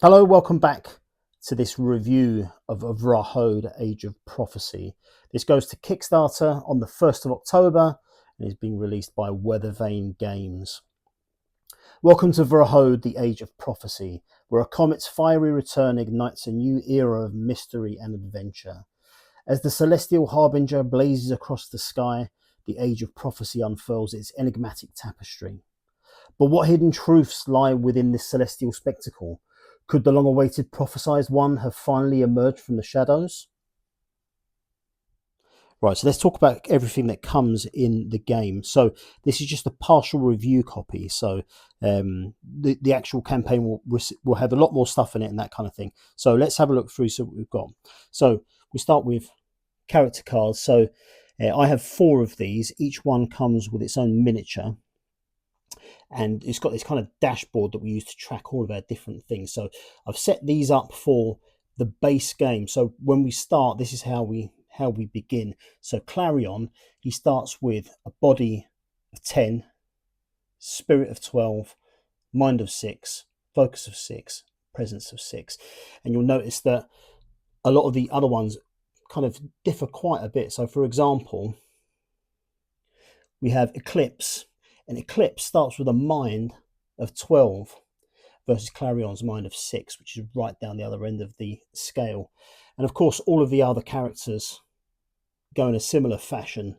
Hello, welcome back to this review of Vrahode, Age of Prophecy. This goes to Kickstarter on the 1st of October and is being released by Weathervane Games. Welcome to Vrahode, the Age of Prophecy, where a comet's fiery return ignites a new era of mystery and adventure. As the celestial harbinger blazes across the sky, the Age of Prophecy unfurls its enigmatic tapestry. But what hidden truths lie within this celestial spectacle? Could the long-awaited prophesied one have finally emerged from the shadows? Right, so let's talk about everything that comes in the game. So this is just a partial review copy. So the actual campaign will have a lot more stuff in it and that kind of thing. So let's have a look through what we've got. So we start with character cards. So I have 4 of these. Each one comes with its own miniature. And it's got this kind of dashboard that we use to track all of our different things. So I've set these up for the base game. So when we start, this is how we begin. So Clarion, he starts with a body of 10, spirit of 12, mind of 6, focus of 6, presence of 6. And you'll notice that a lot of the other ones kind of differ quite a bit. So for example, we have Eclipse. And Eclipse starts with a mind of 12 versus Clarion's mind of 6, which is right down the other end of the scale. And of course, all of the other characters go in a similar fashion,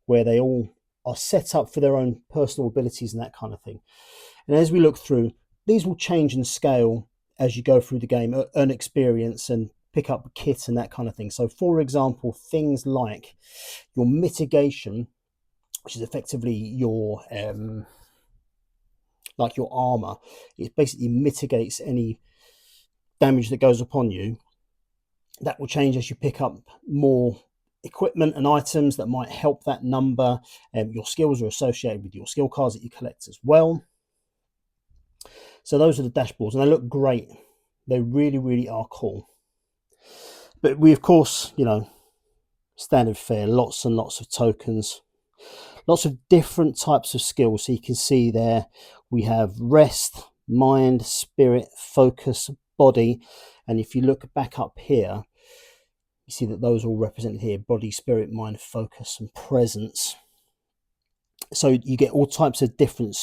where they all are set up for their own personal abilities and that kind of thing. And as we look through, these will change in scale as you go through the game, earn experience and pick up kit and that kind of thing. So for example, things like your mitigation, which is effectively your like your armor. It basically mitigates any damage that goes upon you. That will change as you pick up more equipment and items that might help that number. Your skills are associated with your skill cards that you collect as well. So those are the dashboards, and they look great. They really, really are cool. But we, of course, standard fare, lots and lots of tokens. Lots of different types of skills. So you can see there we have rest, mind, spirit, focus, body. And if you look back up here, you see that those are all represented here: body, spirit, mind, focus, and presence. So you get all types of different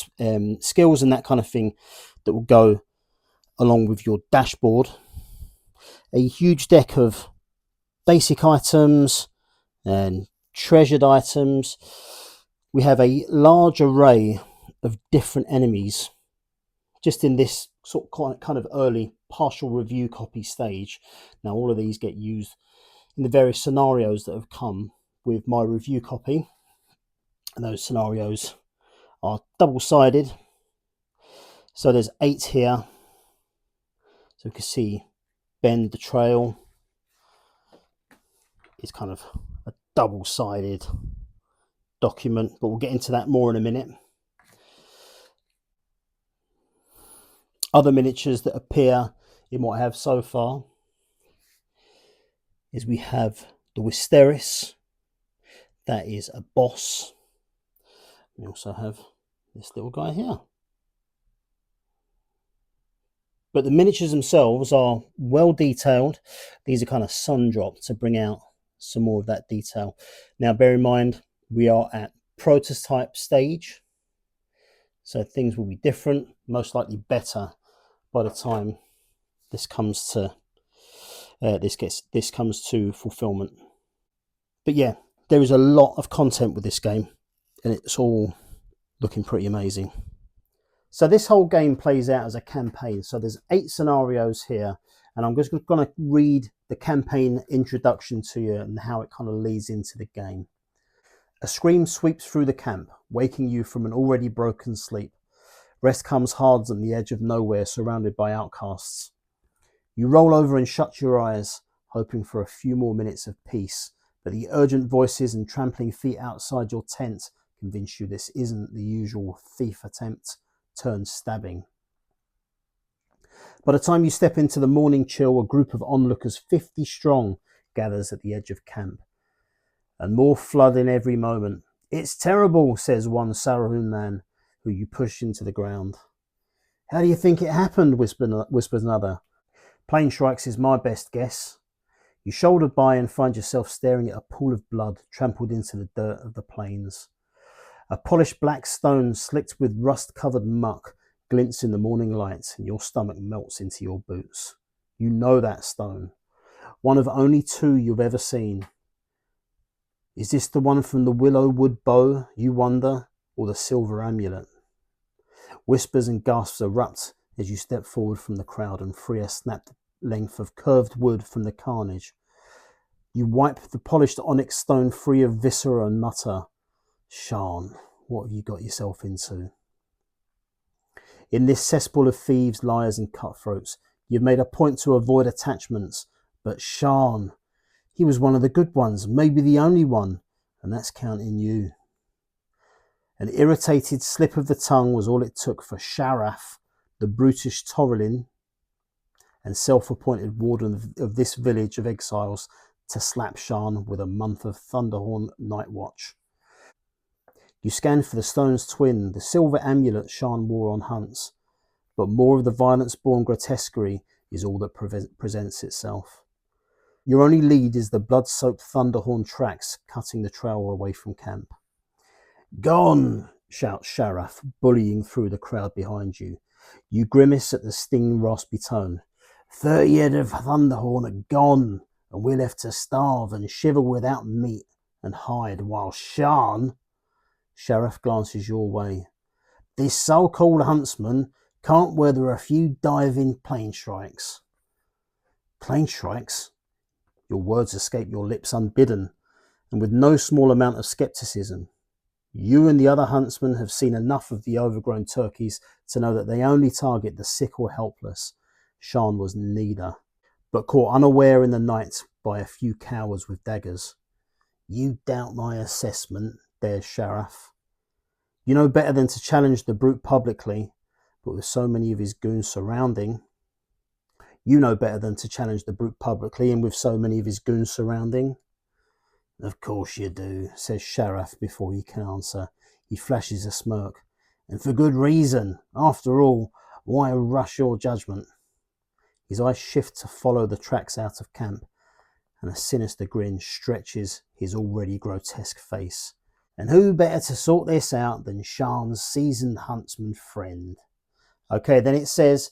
skills and that kind of thing that will go along with your dashboard. A huge deck of basic items and treasured items. We have a large array of different enemies just in this sort of kind of early partial review copy stage. Now all of these get used in the various scenarios that have come with my review copy, and those scenarios are double-sided. So there's 8 here. So we can see Bend the Trail is kind of a double-sided document, but we'll get into that more in a minute. Other miniatures that appear in what I have so far is we have the Wisteris. That is a boss. We also have this little guy here. But the miniatures themselves are well detailed. These are kind of sun dropped to bring out some more of that detail. Now bear in mind, we are at prototype stage, so things will be different, most likely better by the time this comes to this comes to fulfillment. But yeah, there is a lot of content with this game, and it's all looking pretty amazing. So this whole game plays out as a campaign. So there's 8 scenarios here, and I'm just going to read the campaign introduction to you and how it kind of leads into the game. A scream sweeps through the camp, waking you from an already broken sleep. Rest comes hard on the edge of nowhere, surrounded by outcasts. You roll over and shut your eyes, hoping for a few more minutes of peace, but the urgent voices and trampling feet outside your tent convince you this isn't the usual thief attempt turned stabbing. By the time you step into the morning chill, a group of onlookers 50 strong gathers at the edge of camp, and more flood in every moment. It's terrible, says one Sarahoon man, who you push into the ground. How do you think it happened, whispers another. Plane strikes is my best guess. You shoulder by and find yourself staring at a pool of blood trampled into the dirt of the plains. A polished black stone slicked with rust-covered muck glints in the morning light, and your stomach melts into your boots. You know that stone, one of only two you've ever seen. Is this the one from the willow wood bow, you wonder, or the silver amulet? Whispers and gasps erupt as you step forward from the crowd and free a snapped length of curved wood from the carnage. You wipe the polished onyx stone free of viscera and mutter, Shan, what have you got yourself into? In this cesspool of thieves, liars and cutthroats, you've made a point to avoid attachments, but Shan, he was one of the good ones, maybe the only one, and that's counting you. An irritated slip of the tongue was all it took for Sharaf, the brutish Torelin and self-appointed warden of this village of exiles, to slap Shan with a month of Thunderhorn night watch. You scan for the stone's twin, the silver amulet Shan wore on hunts, but more of the violence-born grotesquerie is all that presents itself. Your only lead is the blood-soaked Thunderhorn tracks cutting the trail away from camp. Gone, shouts Sharaf, bullying through the crowd behind you. You grimace at the stinging, raspy tone. 30 head of Thunderhorn are gone, and we're left to starve and shiver without meat and hide, while Shan, Sharaf glances your way. This so-called huntsman can't weather a few diving plane strikes. Plane strikes? Your words escape your lips unbidden, and with no small amount of skepticism. You and the other huntsmen have seen enough of the overgrown turkeys to know that they only target the sick or helpless. Shan was neither, but caught unaware in the night by a few cowards with daggers. You doubt my assessment, dares Sharaf. You know better than to challenge the brute publicly, but with so many of his goons surrounding. You know better than to challenge the brute publicly and with so many of his goons surrounding. Of course you do, says Sharaf before he can answer. He flashes a smirk. And for good reason. After all, why rush your judgment? His eyes shift to follow the tracks out of camp, and a sinister grin stretches his already grotesque face. And who better to sort this out than Shan's seasoned huntsman friend? Okay, then it says,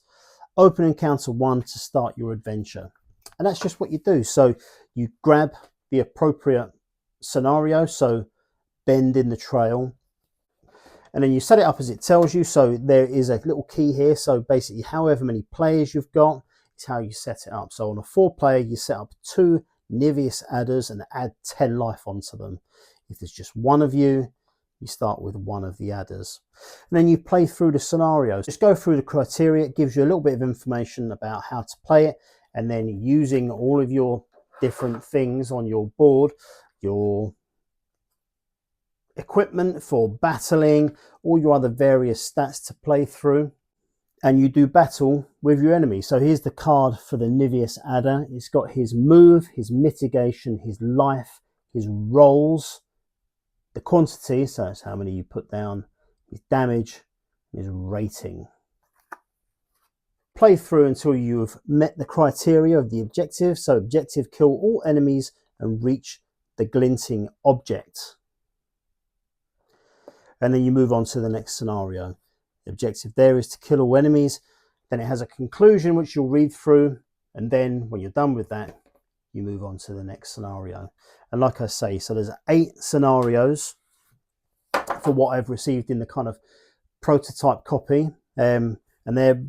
open encounter 1 to start your adventure. And that's just what you do. So you grab the appropriate scenario, so bend in the trail, and then you set it up as it tells you. So there is a little key here, so basically however many players you've got is how you set it up. So on a 4-player you set up 2 Niveus adders and add 10 life onto them. If there's just one of you, you start with one of the adders, and then you play through the scenarios. Just go through the criteria. It gives you a little bit of information about how to play it, and then using all of your different things on your board, your equipment for battling, all your other various stats to play through, and you do battle with your enemy. So here's the card for the Niveus adder. It's got his move, his mitigation, his life, his rolls, the quantity, so that's how many you put down, his damage, his rating. Play through until you've met the criteria of the objective. So objective, kill all enemies and reach the glinting object. And then you move on to the next scenario. The objective there is to kill all enemies. Then it has a conclusion which you'll read through, and then when you're done with that, you move on to the next scenario. And like I say, so there's 8 scenarios for what I've received in the kind of prototype copy, and they're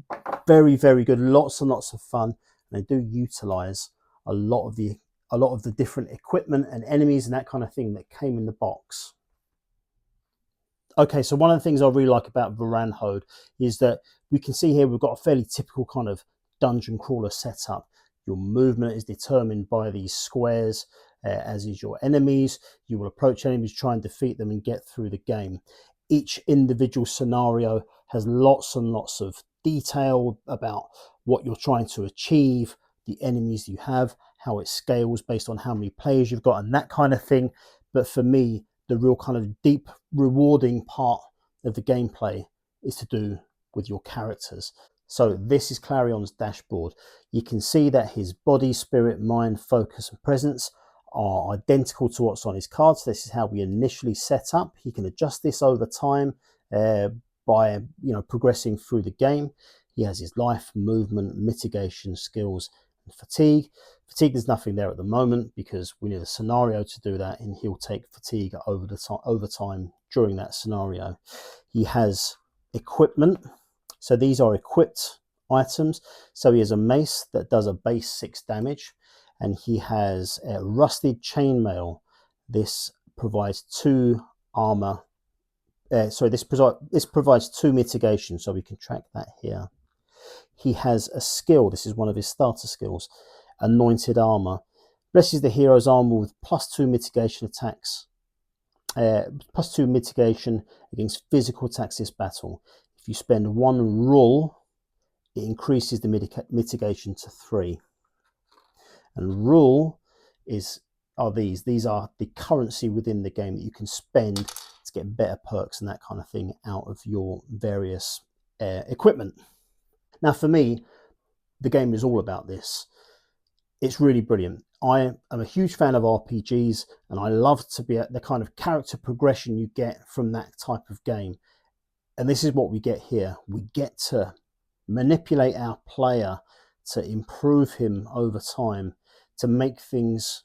very, very good. Lots and lots of fun. And they do utilize a lot of the different equipment and enemies and that kind of thing that came in the box. Okay, so one of the things I really like about Vrahode is that we can see here we've got a fairly typical kind of dungeon crawler setup. Your movement is determined by these squares, as is your enemies. You will approach enemies, try and defeat them and get through the game. Each individual scenario has lots and lots of detail about what you're trying to achieve, the enemies you have, how it scales based on how many players you've got and that kind of thing. But for me, the real kind of deep, rewarding part of the gameplay is to do with your characters. So this is Clarion's dashboard. You can see that his body, spirit, mind, focus and presence are identical to what's on his cards. This is how we initially set up. He can adjust this over time by progressing through the game. He has his life, movement, mitigation, skills and fatigue. Fatigue, there's nothing there at the moment because we need a scenario to do that, and he'll take fatigue over time during that scenario. He has equipment. So these are equipped items. So he has a mace that does a base 6 damage, and he has a rusted chainmail. This provides 2 armor. This provides 2 mitigation, so we can track that here. He has a skill. This is one of his starter skills, anointed armor. Blesses the hero's armor with +2 mitigation attacks, +2 mitigation against physical attacks this battle. If you spend 1 rule, it increases the mitigation to 3. And rule are these. These are the currency within the game that you can spend to get better perks and that kind of thing out of your various equipment. Now, for me, the game is all about this. It's really brilliant. I am a huge fan of RPGs, and I love to be at the kind of character progression you get from that type of game. And this is what we get here. We get to manipulate our player to improve him over time, to make things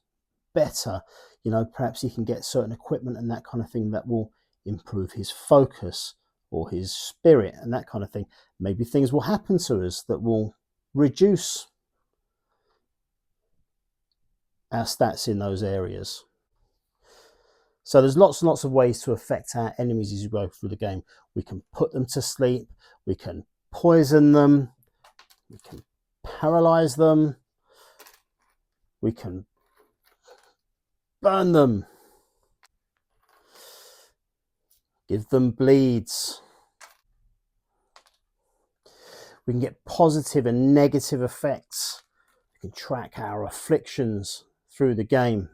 better. Perhaps he can get certain equipment and that kind of thing that will improve his focus or his spirit and that kind of thing. Maybe things will happen to us that will reduce our stats in those areas. So there's lots and lots of ways to affect our enemies as you go through the game. We can put them to sleep, we can poison them, we can paralyze them, we can burn them, give them bleeds. We can get positive and negative effects. We can track our afflictions through the game.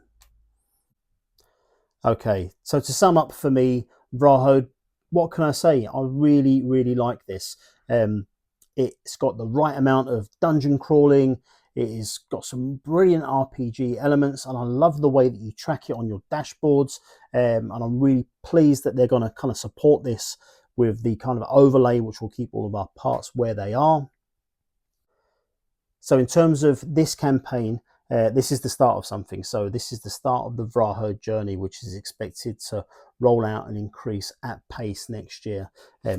Okay, so to sum up for me, Vrahode, what can I say? I really, really like this. It's got the right amount of dungeon crawling. It has got some brilliant RPG elements, and I love the way that you track it on your dashboards. And I'm really pleased that they're going to kind of support this with the kind of overlay, which will keep all of our parts where they are. So in terms of this campaign, this is the start of something. So this is the start of the Vrahode journey, which is expected to roll out and increase at pace next year.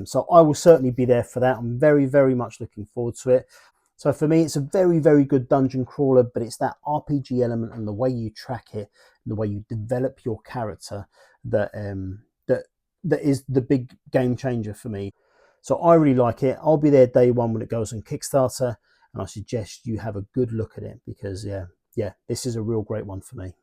So I will certainly be there for that. I'm very, very much looking forward to it. So for me, it's a very, very good dungeon crawler, but it's that RPG element and the way you track it, and the way you develop your character that is the big game changer for me. So I really like it. I'll be there day one when it goes on Kickstarter, and I suggest you have a good look at it because yeah, this is a real great one for me.